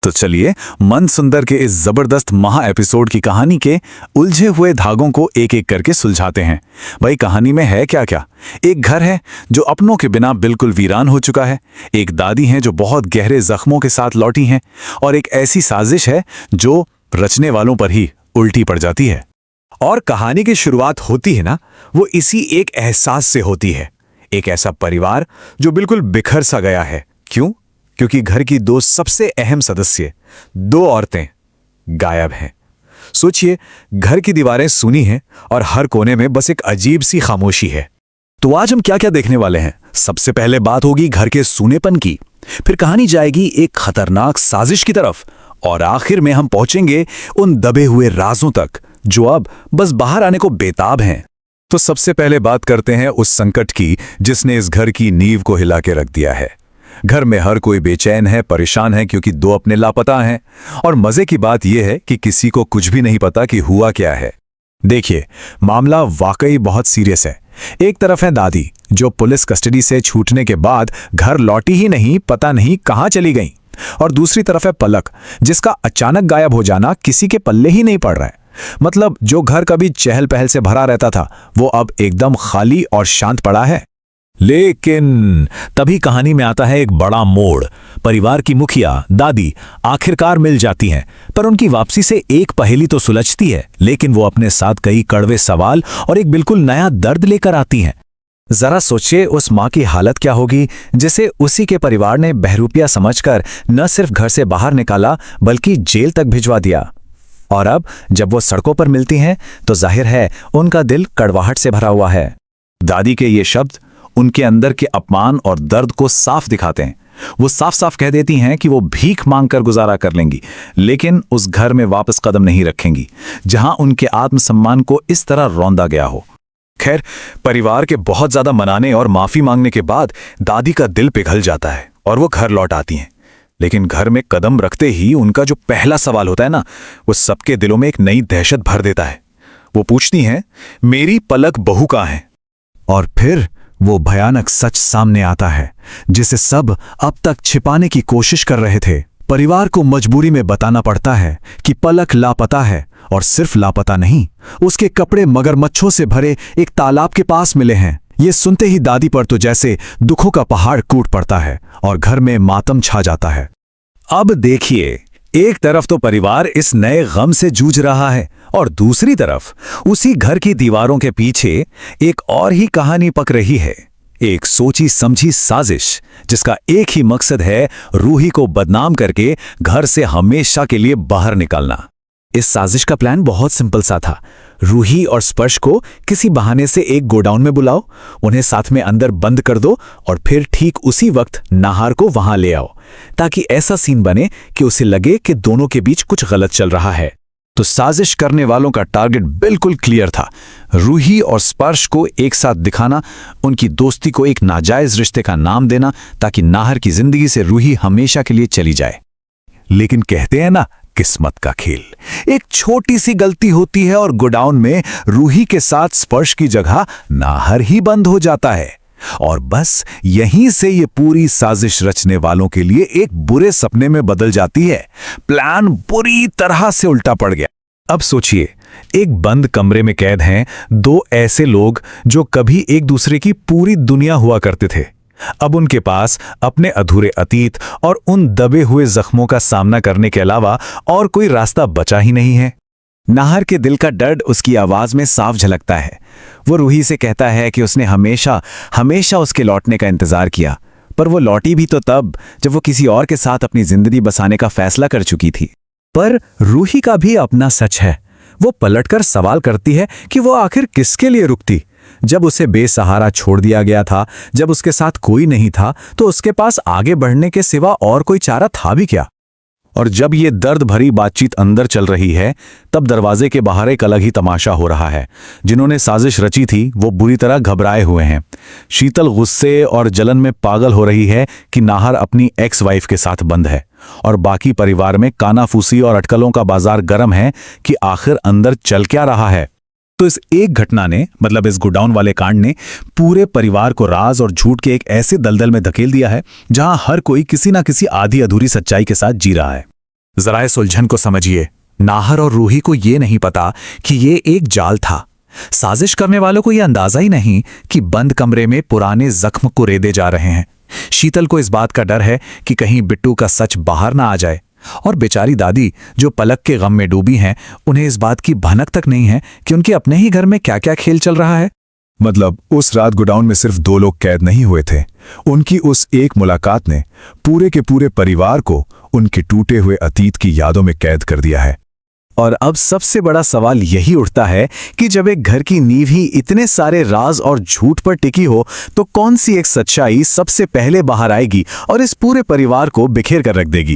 तो चलिए मन सुंदर के इस जबरदस्त महा एपिसोड की कहानी के उलझे हुए धागों को एक एक करके सुलझाते हैं। भाई कहानी में है क्या क्या। एक घर है जो अपनों के बिना बिल्कुल वीरान हो चुका है, एक दादी हैं जो बहुत गहरे जख्मों के साथ लौटी हैं, और एक ऐसी साजिश है जो रचने वालों पर ही उल्टी पड़ जाती है। और कहानी की शुरुआत होती है ना, वो इसी एक एहसास से होती है। एक ऐसा परिवार जो बिल्कुल बिखर सा गया है। क्यों? क्योंकि घर की दो सबसे अहम सदस्य, दो औरतें, गायब हैं। सोचिए, घर की दीवारें सूनी हैं और हर कोने में बस एक अजीब सी खामोशी है। तो आज हम क्या क्या देखने वाले हैं? सबसे पहले बात होगी घर के सूनेपन की, फिर कहानी जाएगी एक खतरनाक साजिश की तरफ, और आखिर में हम पहुंचेंगे उन दबे हुए राजों तक जो अब बस बाहर आने को बेताब हैं। तो सबसे पहले बात करते हैं उस संकट की जिसने इस घर की नींव को हिला के रख दिया है। घर में हर कोई बेचैन है, परेशान है, क्योंकि दो अपने लापता हैं। और मजे की बात यह है कि किसी को कुछ भी नहीं पता कि हुआ क्या है। देखिए, मामला वाकई बहुत सीरियस है। एक तरफ है दादी जो पुलिस कस्टडी से छूटने के बाद घर लौटी ही नहीं, पता नहीं कहां चली गई, और दूसरी तरफ है पलक जिसका अचानक गायब हो जाना किसी के पल्ले ही नहीं पड़ रहा है। मतलब जो घर कभी चहल पहल से भरा रहता था वो अब एकदम खाली और शांत पड़ा है। लेकिन तभी कहानी में आता है एक बड़ा मोड़। परिवार की मुखिया दादी आखिरकार मिल जाती हैं, पर उनकी वापसी से एक पहेली तो सुलझती है, लेकिन वो अपने साथ कई कड़वे सवाल और एक बिल्कुल नया दर्द लेकर आती हैं। जरा सोचिए उस माँ की हालत क्या होगी जिसे उसी के परिवार ने बहरूपिया समझकर न सिर्फ घर से बाहर निकाला बल्कि जेल तक भिजवा दिया। और अब जब वो सड़कों पर मिलती हैं तो जाहिर है उनका दिल कड़वाहट से भरा हुआ है। दादी के ये शब्द उनके अंदर के अपमान और दर्द को साफ दिखाते हैं। वो साफ साफ कह देती हैं कि वो भीख मांगकर गुजारा कर लेंगी, लेकिन उस घर में वापस कदम नहीं रखेंगी जहां उनके आत्मसम्मान को इस तरह रौंदा गया हो। खैर, परिवार के बहुत ज्यादा मनाने और माफी मांगने के बाद दादी का दिल पिघल जाता है और वो घर लौट आती हैं। लेकिन घर में कदम रखते ही उनका जो पहला सवाल होता है ना, वो सबके दिलों में एक नई दहशत भर देता है। वो पूछती हैं, मेरी पलक बहू कहाँ है? और फिर वो भयानक सच सामने आता है जिसे सब अब तक छिपाने की कोशिश कर रहे थे। परिवार को मजबूरी में बताना पड़ता है कि पलक लापता है, और सिर्फ लापता नहीं, उसके कपड़े मगरमच्छों से भरे एक तालाब के पास मिले हैं। ये सुनते ही दादी पर तो जैसे दुखों का पहाड़ टूट पड़ता है और घर में मातम छा जाता है। अब देखिए, एक तरफ तो परिवार इस नए गम से जूझ रहा है और दूसरी तरफ उसी घर की दीवारों के पीछे एक और ही कहानी पक रही है। एक सोची समझी साजिश जिसका एक ही मकसद है रूही को बदनाम करके घर से हमेशा के लिए बाहर निकालना। इस साजिश का प्लान बहुत सिंपल सा था। रूही और स्पर्श को किसी बहाने से एक गोडाउन में बुलाओ, उन्हें साथ में अंदर बंद कर दो और फिर ठीक उसी वक्त नाहार को वहां ले आओ, ताकि ऐसा सीन बने कि उसे लगे कि दोनों के बीच कुछ गलत चल रहा है। तो साजिश करने वालों का टारगेट बिल्कुल क्लियर था। रूही और स्पर्श को एक साथ दिखाना, उनकी दोस्ती को एक नाजायज रिश्ते का नाम देना, ताकि नाहर की जिंदगी से रूही हमेशा के लिए चली जाए। लेकिन कहते हैं ना, किस्मत का खेल। एक छोटी सी गलती होती है और गोडाउन में रूही के साथ स्पर्श की जगह नाहर ही बंद हो जाता है। और बस यहीं से ये पूरी साजिश रचने वालों के लिए एक बुरे सपने में बदल जाती है। प्लान बुरी तरह से उल्टा पड़ गया। अब सोचिए, एक बंद कमरे में कैद हैं दो ऐसे लोग जो कभी एक दूसरे की पूरी दुनिया हुआ करते थे। अब उनके पास अपने अधूरे अतीत और उन दबे हुए जख्मों का सामना करने के अलावा और कोई रास्ता बचा ही नहीं है। नाहर के दिल का दर्द उसकी आवाज में साफ झलकता है। वो रूही से कहता है कि उसने हमेशा हमेशा उसके लौटने का इंतजार किया, पर वो लौटी भी तो तब जब वो किसी और के साथ अपनी जिंदगी बसाने का फैसला कर चुकी थी। पर रूही का भी अपना सच है। वो पलटकर सवाल करती है कि वो आखिर किसके लिए रुकती। जब उसे बेसहारा छोड़ दिया गया था, जब उसके साथ कोई नहीं था, तो उसके पास आगे बढ़ने के सिवा और कोई चारा था भी क्या? और जब ये दर्द भरी बातचीत अंदर चल रही है, तब दरवाजे के बाहर एक अलग ही तमाशा हो रहा है। जिन्होंने साजिश रची थी वो बुरी तरह घबराए हुए हैं। शीतल गुस्से और जलन में पागल हो रही है कि नाहर अपनी एक्स वाइफ के साथ बंद है, और बाकी परिवार में कानाफूसी और अटकलों का बाजार गर्म है कि आखिर अंदर चल क्या रहा है। तो इस एक घटना ने, मतलब इस गोडाउन वाले कांड ने, पूरे परिवार को राज और झूठ के एक ऐसे दलदल में धकेल दिया है जहां हर कोई किसी ना किसी आधी अधूरी सच्चाई के साथ जी रहा है। जरा इस उलझन को समझिए। नाहर और रूही को ये नहीं पता कि ये एक जाल था। साजिश करने वालों को यह अंदाजा ही नहीं कि बंद कमरे में पुराने जख्म कुरेदे जा रहे हैं। शीतल को इस बात का डर है कि कहीं बिट्टू का सच बाहर ना आ जाए, और बेचारी दादी जो पलक के गम में डूबी हैं, उन्हें इस बात की भनक तक नहीं है कि उनके अपने ही घर में क्या क्या खेल चल रहा है। मतलब उस रात गोडाउन में सिर्फ 2 लोग कैद नहीं हुए थे। उनकी उस एक मुलाकात ने पूरे के पूरे परिवार को उनके टूटे हुए अतीत की यादों में कैद कर दिया है। और अब सबसे बड़ा सवाल यही उठता है कि जब एक घर की नींव ही इतने सारे राज और झूठ पर टिकी हो, तो कौन सी एक सच्चाई सबसे पहले बाहर आएगी और इस पूरे परिवार को बिखेर कर रख देगी।